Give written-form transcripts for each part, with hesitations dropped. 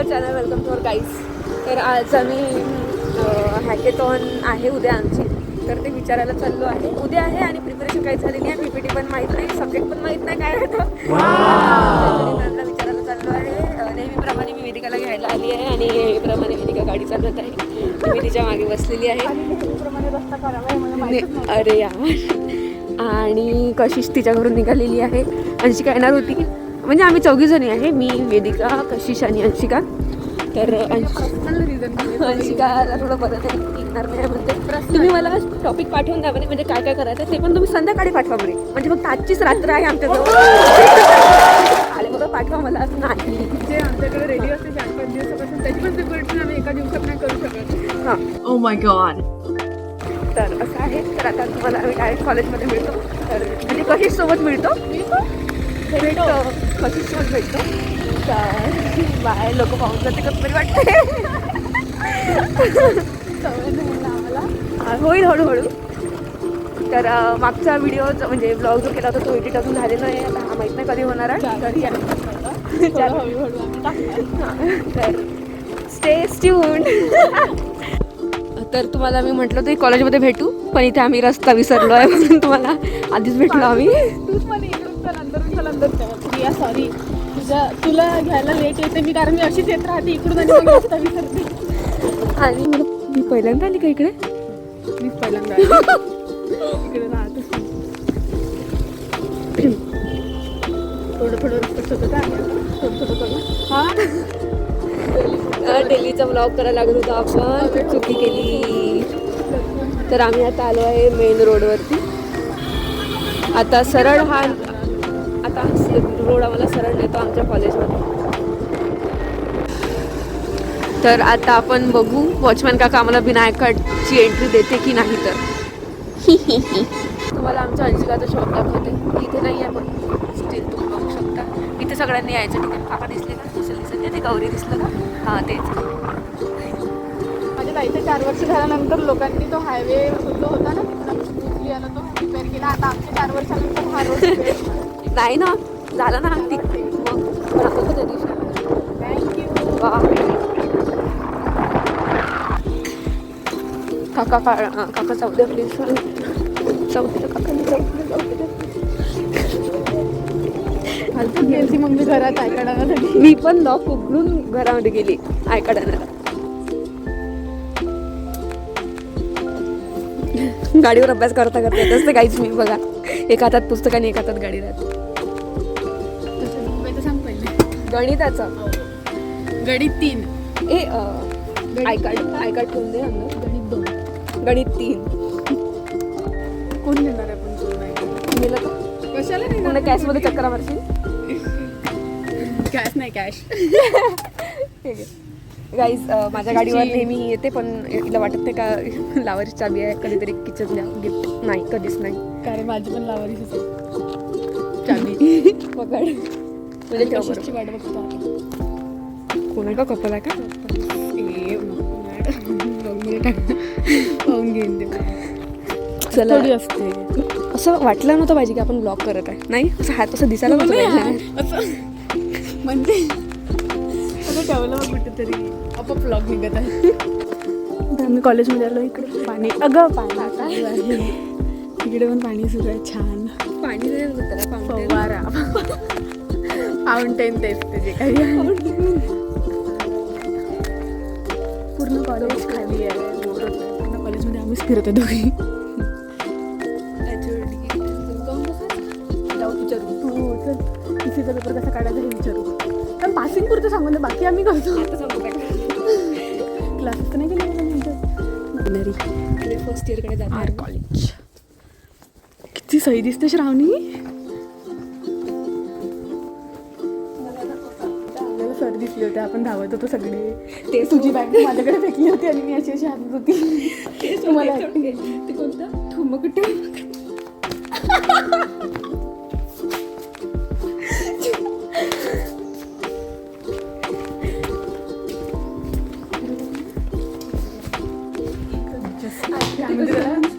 Channel, welcome to our guys. तर आज आम्ही हॅकेथॉन आहे उद्या आमची, तर ते विचारायला चाललो आहे. उद्या आहे आणि प्रिपरेशन काही झालेली आहे. पीपीटी पण माहीत नाही, सब्जेक्ट पण माहीत नाही काय होतं. त्यांना विचारायला चाललो आहे. नेहमीप्रमाणे मी वेदिकाला घ्यायला आली आहे आणि नेहमीप्रमाणे वेदिका गाडी चालवत आहे. मी तिच्या मागे बसलेली आहे. रस्ता करावा अरे यार. आणि कशिश तिच्या घरून निघालेली आहे. अंशिका येणार होती, म्हणजे आम्ही 4 जणी आहे, मी, वेदिका, कशिश आणि अंशिका. तर अंशिकाला थोडं बरं नाही, निघणार नाही म्हणते. तुम्ही मला टॉपिक पाठवून द्या म्हणजे काय काय करायचं ते पण तुम्ही संध्याकाळी पाठवा म्हणजे फक्त आजचीच रात्र आहे आमच्याजवळ. आले बघा पाठवा मला नाही. जे आमच्याकडे रेडी असते 4-5 दिवसापासून त्याची पण प्रिपरेशन आम्ही एका दिवसात नाही करू शकत. हां, ओ माय गॉड. तर असं आहे. तर आता तुम्हाला आम्ही डायरेक्ट कॉलेजमध्ये मिळतो. तर म्हणजे कशिशसोबत मिळतो, कशिशसोबत भेटतो. तर बाय, लोक पाहून जाते कसं तरी वाटते. आम्हाला होईल हळूहळू. तर मागचा व्हिडिओ म्हणजे ब्लॉग जो केला होता तो एडिट अजून झालेला आहे. आता हा माहीत नाही कधी होणार आहे. तर स्टे ट्यून्ड. तर तुम्हाला मी म्हटलं होतं कॉलेजमध्ये भेटू, पण इथे आम्ही रस्ता विसरलो आहे म्हणून तुम्हाला आधीच भेटलो आम्ही. तूच मला इकडून नंतर सॉरी, तुला घ्यायला लेट येते मी, कारण मी अशीच येत राहते इकडून आणि मग रस्ता विसरते. आणि मी पहिल्यांदा आली का इकडे? मीच पहिल्यांदा इकडे राहतच थोडं रस्ता शोधत आहे. थोडं करू. हा, डेलीचा ब्लॉग करायला लागत होता आपण, खूप चुकी केली. तर आम्ही आता आलो आहे मेन रोडवरती. आता सरळ हा रोड आम्हाला सरळ नेतो आमच्या कॉलेजमध्ये. तर आता आपण बघू वॉचमॅन काका आम्हाला विनायक कार्डची एंट्री देते की नाही. तर तुम्हाला आमच्या अंशिकाचा शॉप दाखवते. इथे नाही आहे पण स्टील तुम्ही बघू शकता. इथे सगळ्यांनी यायचं. ठीक आहे, काका दिसले का? दिसले ते गौरी दिसलं का? हां, तेच. माझ्या ताईचे 4 वर्ष झाल्यानंतर लोकांनी तो हायवे जो होता ना स्मूथली आला तो रिपेअर केला. आता आमचे 4 वर्षानंतर हा रोड नाही ना, झालं ना. ती मग दाखवतो त्या दिवशी. थँक्यू. काका जाऊ द्या प्लीज. जाऊ द्या काकांनी, जाऊ द्या. फालतू गेली मग मी घरात ऐकायला. मी पण लॉक उघडून घरामध्ये गेली ऐकायला. गाडीवर अभ्यास करता तसं काहीच मी बघा, एका हातात पुस्तक आणि एका हातात गाडी राहते. सांग पहिले गणिताचा गणित 3 आय कार्ड ठेवून दे. गणित 2 गणित 3 कोण देणार आहे पण तो नाही गेलं का? कशाला नाही पुन्हा कॅशमध्ये चक्कर मारशील. कॅश नाही कॅश. गाईज माझ्या गाडीवर नेहमी येते, पण तिला वाटत नाही का लावारीची चाबी आहे, कधीतरी किचनला गिफ्ट नाही, कधीच नाही. कारण माझी पण लावारीच चाबी पकड म्हणजे कशाची वाट बघतो. कोण आहे का? कपल आहे का? चला, असते असं वाटलं नव्हतं पाहिजे की आपण ब्लॉग करत आहे. नाही, असं हात असं दिसायला नव्हतं पाहिजे. असं म्हणजे असं ठेवलं कुठेतरी आपोआप ब्लॉग निघत आहे. आम्ही कॉलेजमध्ये आलो. इकडे पाणी, अगं पाणी आहे इकडे पण पाणी सुरू आहे. छान पाणी नाही होतं, फवारा फाउंटेन तेच ते जे काही आहे. पूर्ण कॉलेज खाली आहे. पूर्ण कॉलेजमध्ये आम्हीच फिरतो दोघी. जाऊ विचारू तू चल तिसीचा पेपर कसा काढायचा हे विचारू. पण पासिंग पुरतं सांगून दे, बाकी आम्ही करतो. आता सांगू काय क्लासेस तर नाही केले नंतर. फर्स्ट इयरकडे जातो आर कॉलेज. किती सही दिसते श्रावणी. आपल्याला सर दिसले होते, आपण धावत होतो सगळे. ते तुझी बॅग माझ्याकडे फेकली होती आणि मी अशी अशी हातत होती. ते तुम्हाला ते कोणतं ठुमक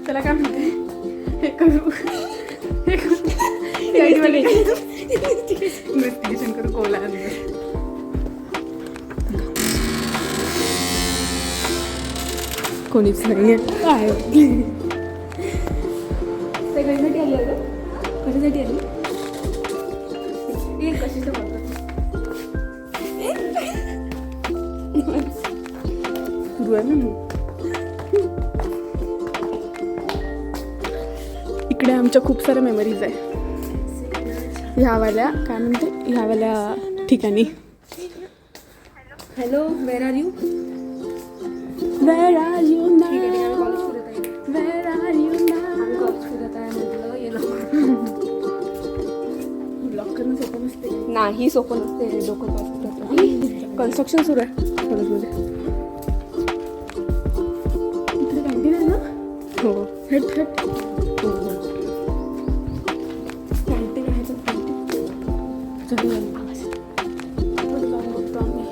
त्याला काय म्हणते हे करू इन्व्हेस्टिगेशन करू कोला कोणीच नाही आहे. ते कशासाठी आली अगं? कशासाठी आली? ये कशाचं बघत सुरू आहे ना. इकडे आमच्या खूप साऱ्या मेमरीज आहे ह्यावाल्या, काय म्हणते, ह्यावाल्या ठिकाणी. Hello, where are you? Where are you now? ठीक आहे, ठीक आहे, आम्ही कॉलेज फिरत आहे. Where are you now? आम्ही कॉलेज फिरत आहे म्हटलं ये लोक. ब्लॉक करणं सोपं नसते. नाही सोपं नसते, डोकं पास. कन्स्ट्रक्शन सुरू आहे कॉलेजमध्ये. इकडे कॅन्टीन आहे ना. हो हेट हेट हो हो. कॅन्टीन आहे तर कॅन्टीन. चल आवाज पुढे जाऊन बघतो आम्ही.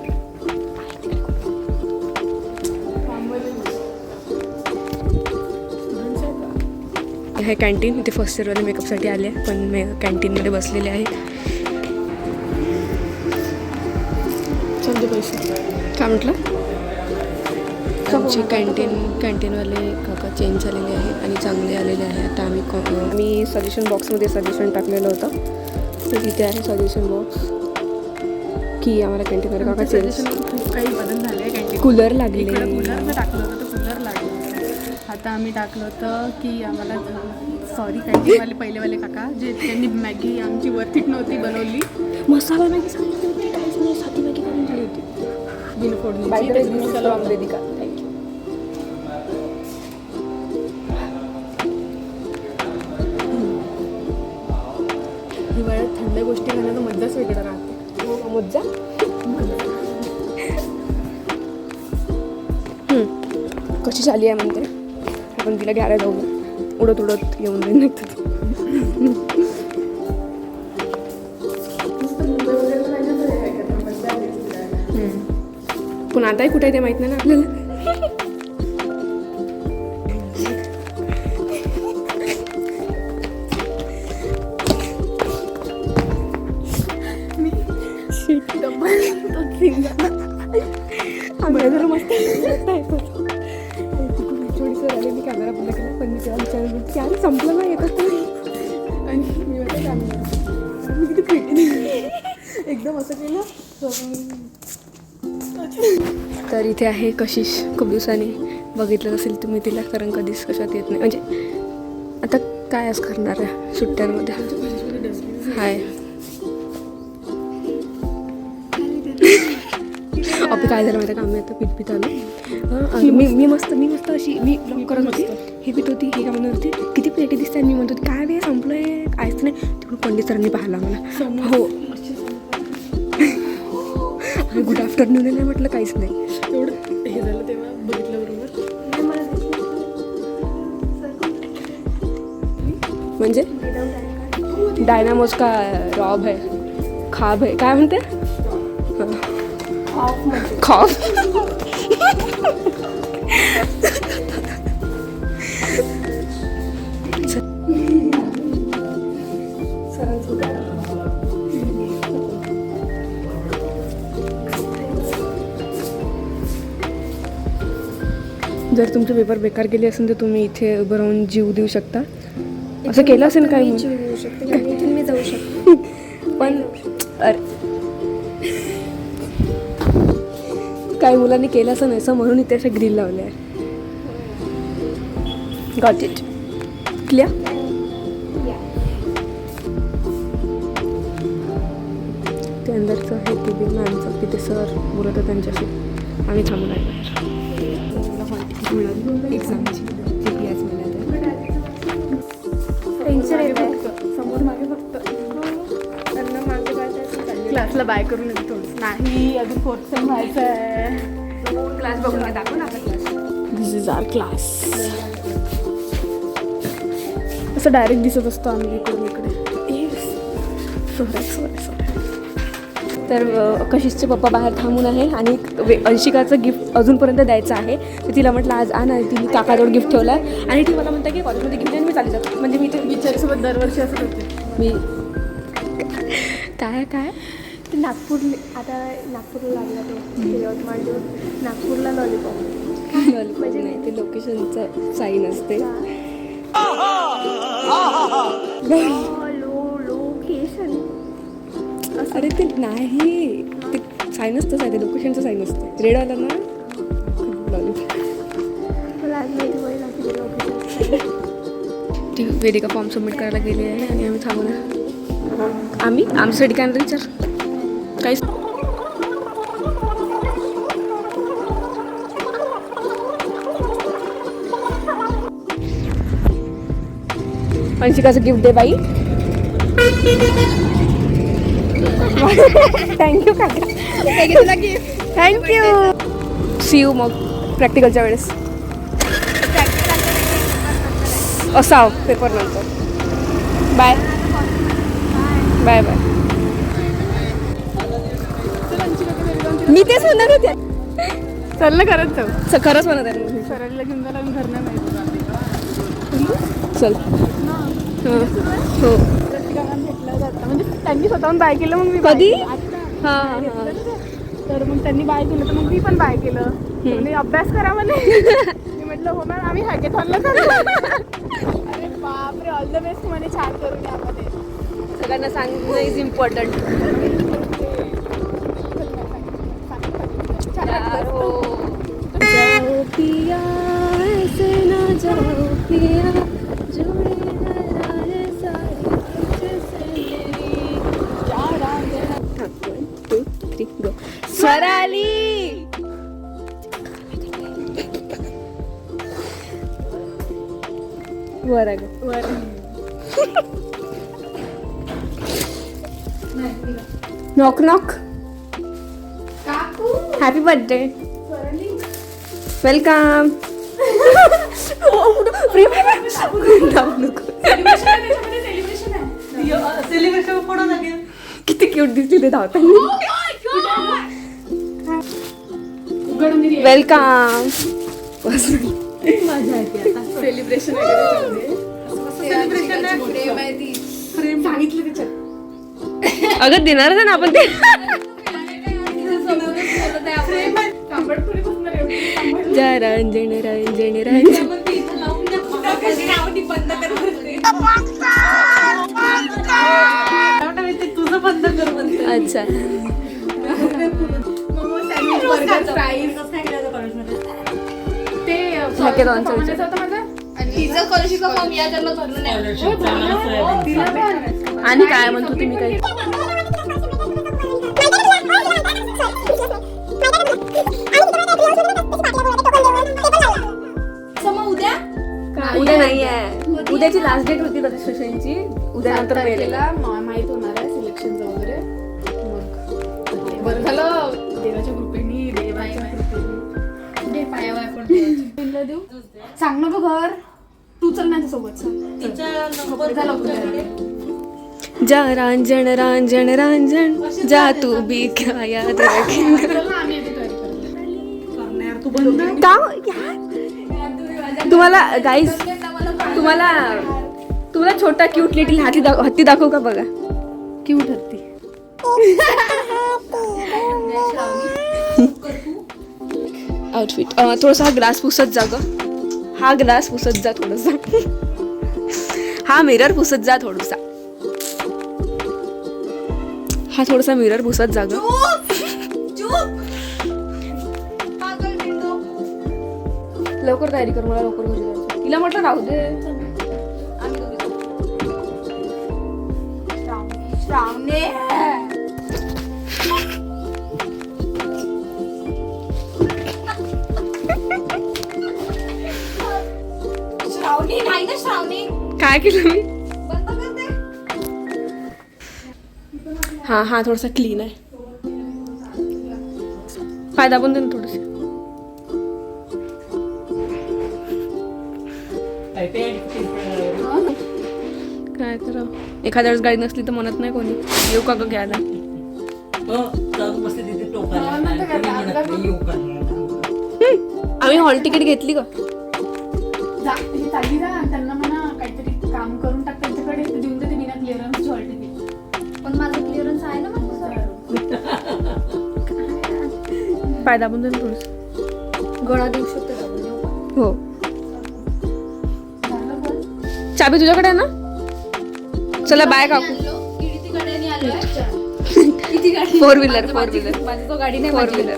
हे कॅन्टीन. इथे फर्स्ट इयरवाले मेकअपसाठी आले आहे, पण मी कॅन्टीनमध्ये बसलेले आहे. चल पैसे काय म्हटलं? आमची कॅन्टीनवाले काका चेंज झालेले आहे आणि चांगले आलेले आहे. आता आम्ही सजेशन बॉक्समध्ये सजेशन टाकलेलं होतं, तर इथे आहे सजेशन बॉक्स की आम्हाला कॅन्टीनवाले काका चेंज. खूप काही बदल झाले आहे कॅन्टीन. कूलर लागले. इकडं कूलर टाकलं होतं तर कूलर लागलं. आता आम्ही टाकलं होतं की आम्हाला सॉरी कॅन्टीनवाले पहिलेवाले काका जे त्यांनी मॅगी आमची वर्थिट नव्हती बनवली. मसाला मॅगी सांगितली होती, काहीच नाही, साधी मॅगी करून दिली होती. बिन फोडणीची. बाय द वे, त्याच्यात this is masala from Vedika. Thank you. हिवाळ्यात थंड गोष्टी खाण्याचं मज्जाच वेगळं राहते. हो मज्जा. कशी झाली आहे म्हणते. आपण तिला घ्यायला जाऊ, उडत उडत येऊन जाईल नाही तर. पण आताही कुठे आहे ते माहीत नाही ना आपल्याला. आम्ही जरा मस्त छोटी सर आले, मी कॅमेरा बंद केला, पण मी तेव्हा विचारलं की अरे संपलं नाही येतात तरी. आणि मी वाटतं कॅमेरा मी किती पेटी एकदम असं केलं. तर इथे आहे कशिश. खूप दिवसांनी बघितलं असेल तुम्ही तिला, कारण कधीच कशात येत नाही. म्हणजे आता काय आज करणार आहे सुट्ट्यांमध्ये. हाय आपलं काय झालं माहिती का, आम्ही आता पीठ आलो. मी मस्त अशी मी ब्लॉक करत होती, हे पीठ होती, हे काय म्हणत होती, किती प्लेटी दिसतात. मी म्हणत होती काय वे संपलंय, काहीच नाही. तिकडून पंडित सरांनी पाहिला मला. हो गुड आफ्टरनून नाही म्हटलं, काहीच नाही. एवढं हे झालं तेव्हा बघितलं बरोबर. म्हणजे डायनामोज का रॉब है, खाब है, काय म्हणते, खॉफ. जर तुमचे पेपर बेकार गेले असेल तर तुम्ही इथे उभं राहून जीव देऊ शकता. असं केलं असेल काय मग? जीव देऊ शकते आणि इथून मी जाऊ शकते. पण अरे काही मुलांनी केलं असं नाही, असं म्हणून इथे अशा ग्रिल लावल्या आहे. Got it clear. ते अंदरचं आहे ते बी मॅमचं, तिथे सर बोलत होते त्यांच्याशी. आम्ही थांबून आहे बाहेर. एक्झामची GPS मिळाल्या टेन्शन येते. समोर मागे फक्त त्यांना मागे जायचं चालले. क्लासला बाय करून येतो थोडंसं. नाही अजून 4th सेम व्हायचं आहे. क्लास बघून दाखव ना आपला class. This is our class. असं डायरेक्ट दिसत असतो आम्ही इकडून इकडे. तर कशिशचे पप्पा बाहेर थांबून आहे आणि अंशिकाचं गिफ्ट अजूनपर्यंत द्यायचं आहे. तर तिला म्हटलं आज आण, आणि तिने काकाजवळ गिफ्ट ठेवलं आहे. आणि ती मला म्हणते की कॉलेजमध्ये गिफ्ट आणि मी चालली जातो. म्हणजे मी ते बिचारीसोबत दरवर्षी असं होते. मी काय ते नागपूर आता नागपूरला लागला तो यवतमाळ देऊन नागपूरला लॉलीपॉप. म्हणजे नाही ते लोकेशनचं साईन असते. लोकेशन अरे ते नाही ते साईन असतं ते लोकेशनचं साईन असते. रेड आलं ना मला आज माहिती पडलं की ते लोकेशन. ती वेदिका फॉर्म सबमिट करायला गेली आहे आणि आम्ही थांबलो. आम्ही आमच्यासाठी काय आणलं विचार काहीच. अंशिकाचं गिफ्ट दे बाई. थँक्यू काका. थँक्यू. सी यू मग प्रॅक्टिकलच्या वेळेस असाव पेपर नंतर. Bye bye bye. मी तेच म्हणणार होते. चल ना करत जाऊ. खरंच म्हणत आहे. सरळला घेऊन जायला मी घर नाही चल. हो भेटलं जातं म्हणजे त्यांनी स्वतःहून बाय केलं मग मी कधी? आता हां हां तर मग त्यांनी बाय केलं तर मग मी पण बाय केलं. म्हणजे अभ्यास करा म्हणे. मी म्हटलं हो मॅम आम्ही हॅकेथॉनला चाललो. अरे बापरे ऑल द बेस्ट म्हणे छान करून यामध्ये. सगळ्यांना सांगणं इज इम्पॉर्टंट. जाओ पिया ऐसे ना जाओ पिया जुड़े नजारे सारे तुझसे मेरी. 1 2 3 गो. स्वराली वर आहे ग वर. Knock knock. Happy birthday. Welcome. किती क्यूट दिसली ते धावताना. वेलकम. मजा येते आता सेलिब्रेशन सांगितलं त्याच्यात. अगं देणारच आहे ना आपण ते. जय रंजन रंजन रंजन. तुझं बंद कर म्हणते. अच्छा ते हॅकेथॉनचा विचार. होतं माझं तिचं स्कॉलरशिपचा फॉर्म या जन्म भरलं नाही. आणि काय म्हणतो तुम्ही काही. उद्या नाही आहे. उद्याची लास्ट डेट होती रजिस्ट्रेशनची. उद्या नंतर तारखेला माहित होणार आहे सिलेक्शनचं वगैरे. मग बरं झालं देवाच्या कृपेने देऊ. सांग ना गं घर. तू चल ना सोबत जा रांजण रांजण रांजण जा तू भी क्या याद रखेंगा. तुम्हाला गाईज तुम्हाला छोटा क्यूट लिटिल हत्ती दाखवू का बघा. क्यूट हत्ती. आउटफिट थोडासा हा ग्लास पुसत जा ग. हा ग्लास पुसत जा थोडासा. हा मिरर पुसत जा थोडासा. हा थोडासा मिरर पुसत जा ग. लवकर तयारी कर. मला लवकर घरी जायचं. तिला म्हटलं राहू दे. श्रावणी नाही ना श्रावणी. काय केलं मी. बंद करते. हा हा थोडासा क्लीन आहे. पाय दाबून दे ना थोडस. काय करावं. एखाद्या वेळेस गाडी नसली तर म्हणत नाही कोणी येऊ का ग घ्यायला. आम्ही हॉल तिकीट घेतली का. चालली जा त्यांना म्हणा काहीतरी काम करून टाक त्यांच्याकडे. देऊन देते बिना क्लिअरन्स हॉल तिकीट. पण माझं क्लिअरन्स आहे ना मग. पाय दाबून दे ना थोडस. गळा देऊ शकतो हो. चाबी तुझ्याकडे आहे ना? चला बाय काकू. फोर व्हीलर माझी तो गाडी नाही. फोर व्हीलर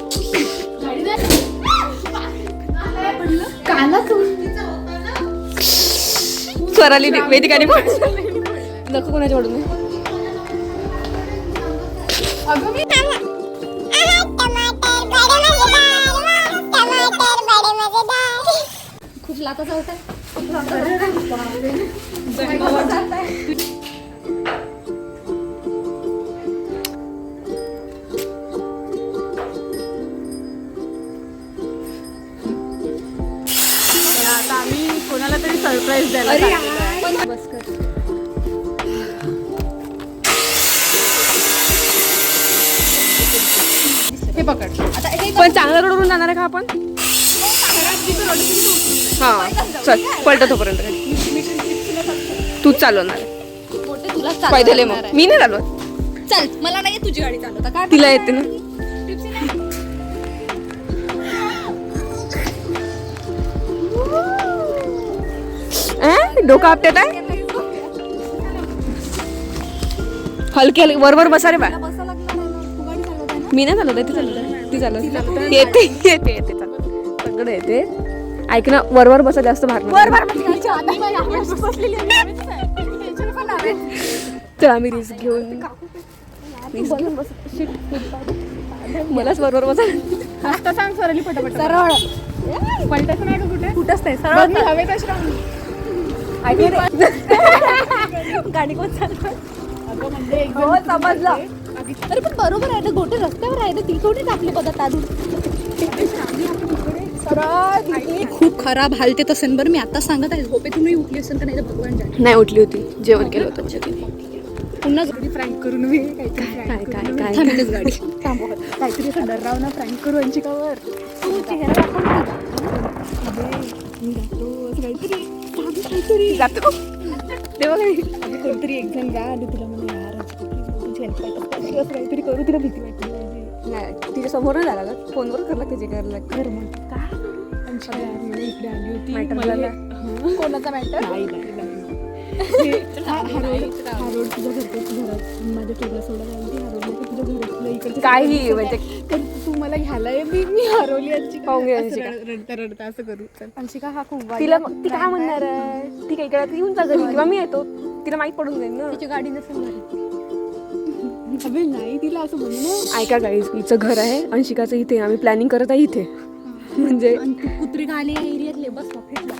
स्वराली वेदिकाने नको कोणाच्या ओढून अगं मी खूप लाखाचा होता. आता आम्ही कोणाला तरी सरप्राईज द्यायला चाललेलो आहे. बस कर. हे पकड. आता हे पण चांगल्या रोडवरून जाणार आहे का आपण? हा चल पलट तोपर्यंत तूच चालवणार आहे. मोठे तुला पैदल आहे मग. मी नाही चालवत. चल मला नाही तुझी गाडी चालवता काय. तिला येते ना. डोकं आपट्यात आहे. हलके हलके वरवर बसा रे बा. बसा लागणार आहे ना. तू गाडी चालवत आहे ना. मी नाही चालवत ती चालवत येते येते येते चालत सगळं येते. ऐक ना वरवर बसा जास्त भाग तर आम्ही रिस्क घेऊन बस. मलाच वरवर बसा. आता सांग सरली पटापट. सरळ पलटायचं नाही का कुठे? कुठंच नाही बघ, सरळ मी हवेतच राहून. गाडी कोण चालवत. अगं म्हणजे एक हो, जण समजलं. आधी अरे पण बरोबर आहे ना. गोटे रस्त्यावर आहे ना. ती थोडीच आपली पद्धत आहे. खूप खराब हालते असेल बरं. मी आता सांगत आहे झोपेतूनही उठली असेल तर नाही तर भगवान जाणे. नाही उठली होती. जेवण केलं होतं. पुन्हा थोडी फ्रँक करून मी काहीतरी काय prank काय करून काय थांबतेच गाडी. काहीतरी असं डरावना फ्रँक करू अंशिकावर. तू चेहरा दाखव. जातो तेव्हा काही आधी कोणतरी एक जण गा आली तुला म्हणे यार तुझी हेल्प पाहिजे असं काहीतरी करू. तिला भीती वाटली पाहिजे. नाही तिच्या समोर नाही झाला का फोनवर करला त्याचे करायला घर मग काय अंशिका यार मी इकडे आली होती. Matter मला झाला? हे- कोणाचा मॅटर. नाही नाही नाही. हा रोड तुझ्या घरात माझ्या टोला सोडायला आली. हा रोड नाही का तुझ्या घरात तुला इकडे काही म्हणजे तर तू मला घ्यायला ये. मी हरवली अंशिका. पाहून घे असं अंशिका. रडता रडता असं करू. चल अंशिका हा खूप तिला ती काय म्हणणार आहे. ठीक आहे इकडे येऊन जा घरी किंवा मी येतो. तिला माहित पडून जाईल ना. तिची गाडी नसेल घरी. अबे नाही तिला असं म्हणू ना. ऐका गाईज हिचं घर आहे अंशिकाचं इथे. आम्ही प्लॅनिंग करत आहे इथे. म्हणजे आणि तू कुत्री गाली या एरियातले बस फिटला.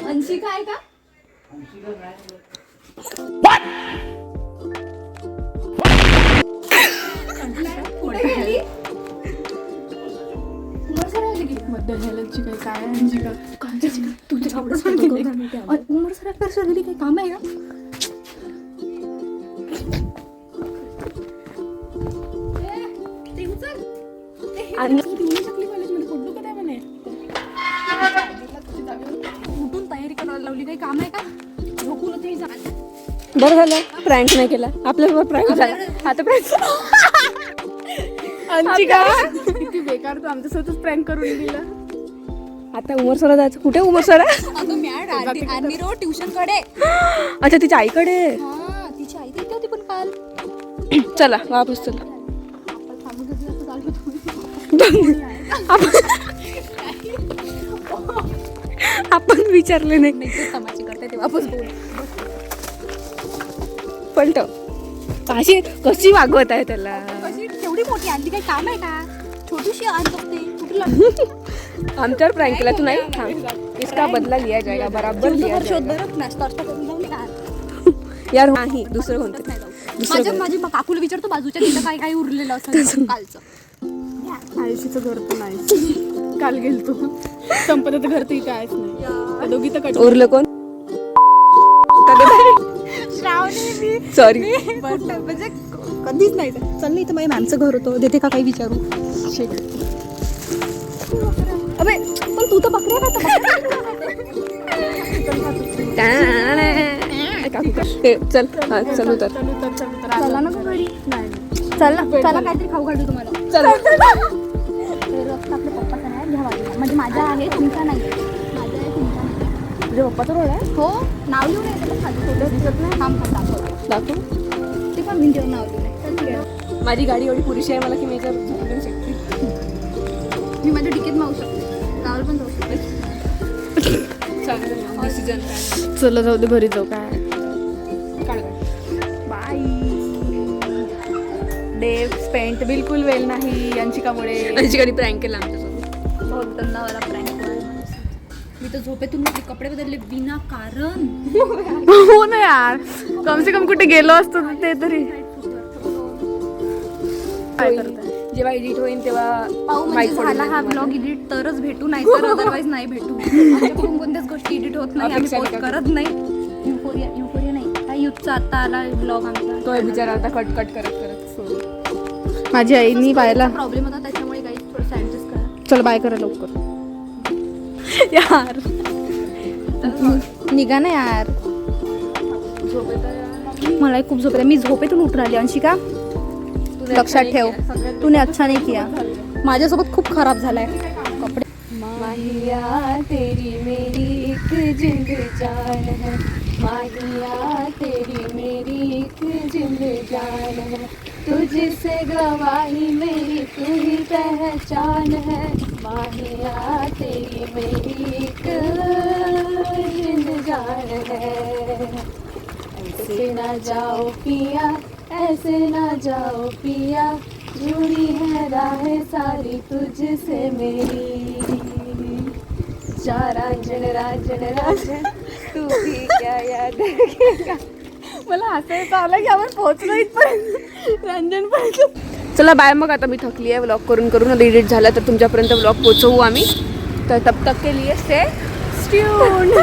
अंशिका आहे का. मध्य घ्यायलाची काय अंशिका तुझ्या उमर सर घरी काही काम आहे का. आणि कॉलेजमध्ये पडलो का नाही म्हणे. उठून तयारी करायला लावली. काही काम आहे का. झोपून होते मी. बरं झालं प्रँक नाही केला आपल्याबरोबर. प्रँक झाला आता प्रँक अंशिका. किती बेकार तू आमच्यासोबतच प्रँक करून दिला. आता उमर सरा जायचं. कुठे उमर सरा. अगं मॅड आर्मी रोड ट्युशन कडे. अच्छा तिच्या आईकडे. हा तिची आई तिथे होती पण काल. चला वापस चला. आपण थांबून घेतलं असं चालू. आपण विचारले नाही. नाही ते तमाशे करते ते वापस बोल. पलट अशी कशी वागवत आहे त्याला. कशी केवढी मोठी आणली. काही काम आहे का. छोटीशी आण बघते कुठला. आमच्यावर प्रँक केला तू नाही. थांब इसका बदला लिया जाएगा बराबर लिया शोध जाएगा. बरं नाश्ता करून जाऊ का. यार नाही दुसरं कोणतं. नाही जाऊ. माझी काकूला विचारतो बाजूच्या तिथं काय काय उरलेलं असं कालचं. आयुषीचं घर पण नाही. काल गेलतो संपत घर तरी कायच नाही. त्या दोघी तर कट उरलं कोण? सॉरी. म्हणजे कधीच नाही चल नाही तर माझ्या मॅमचं घर होतं देते का काही विचारू. अबे पण तू तर बकऱ्या चल हा चल उतर. चला ना घरी. चला चला काहीतरी खाऊ घालू तुम्हाला. चल तर आपल्या पप्पाचा नाही घ्या वाटलं म्हणजे माझा आहे तुमचा नाही. माझा आहे तुमचा नाही. तुझ्या पप्पाचा रोड आहे? हो नाव लिहून येतं खाली फोटो दिसत नाही. थांब दाखव दाखव. ते पण भिंतीवर नाव लिहून. माझी गाडी एवढी पुरुषी आहे मला की मी याच्यावर झोपू शकते. मी माझ्या डिकीत मावू शकते गावाला पण जाऊ शकते. डिसिजन चला जाऊ दे घरी जाऊ काय. काढ. बाय. डे स्पेंट बिलकुल वेल नाही यांचिकामुळे. माझी गाडी प्रँक केला आमच्यासोबत. बहुत गंदावाला प्रँक मी तर झोपेतून उठली कपडे बदलले बिना कारण. हो ना यार कम से कम कुठे गेलो असतो तर ते तरी. काय करताय? जेव्हा एडिट होईल तेव्हा पाहू म्हणजे झाला हा ब्लॉग एडिट तरच भेटू नाही तर अदरवाईज नाही भेटू. आमच्याकडून कोणत्याच गोष्टी एडिट होत नाही आम्ही पोस्ट करत नाही. युफोरिया नाही हा युथचा आता आला ब्लॉग आमचा. तो बिचारा आता कट करत सोडू. माझी आईनी पाहिला. प्रॉब्लेम होता त्याच्यामुळे काही थोडं ॲडजस्ट करा. चल बाय करा लवकर यार. निघा ना यार. मला खूप झोप मी झोपेतून उठून आली. अंशिका लक्षात ठेव तूने अच्छा नाही किया. माझ्यासोबत खूप खराब झालाय कपडे. माहिया तेरी मेरी एक जिंद जान है. माहिया तेरी मेरी एक जिंद जान है. तुझसे गवाही मेरी तू ही पहचान है. माहिया तेरी मेरी एक जिंद जान है. ऐसे ना जाओ पिया ऐसे ना जाओ पिया जुड़ी है राहें सारी तुझसे मेरी. जा रांझण तू भी क्या याद रखेगा. मला हसायचं आलं की आपण पोहोचलो इथपर्यंत रंजन पर्यंत. चला बाय. मग आता मी थकली आहे व्लॉग करून आता एडिट झाला तर तुमच्यापर्यंत व्लॉग पोचवू आम्ही. तर तब तक के लिए स्टे ट्यून्ड.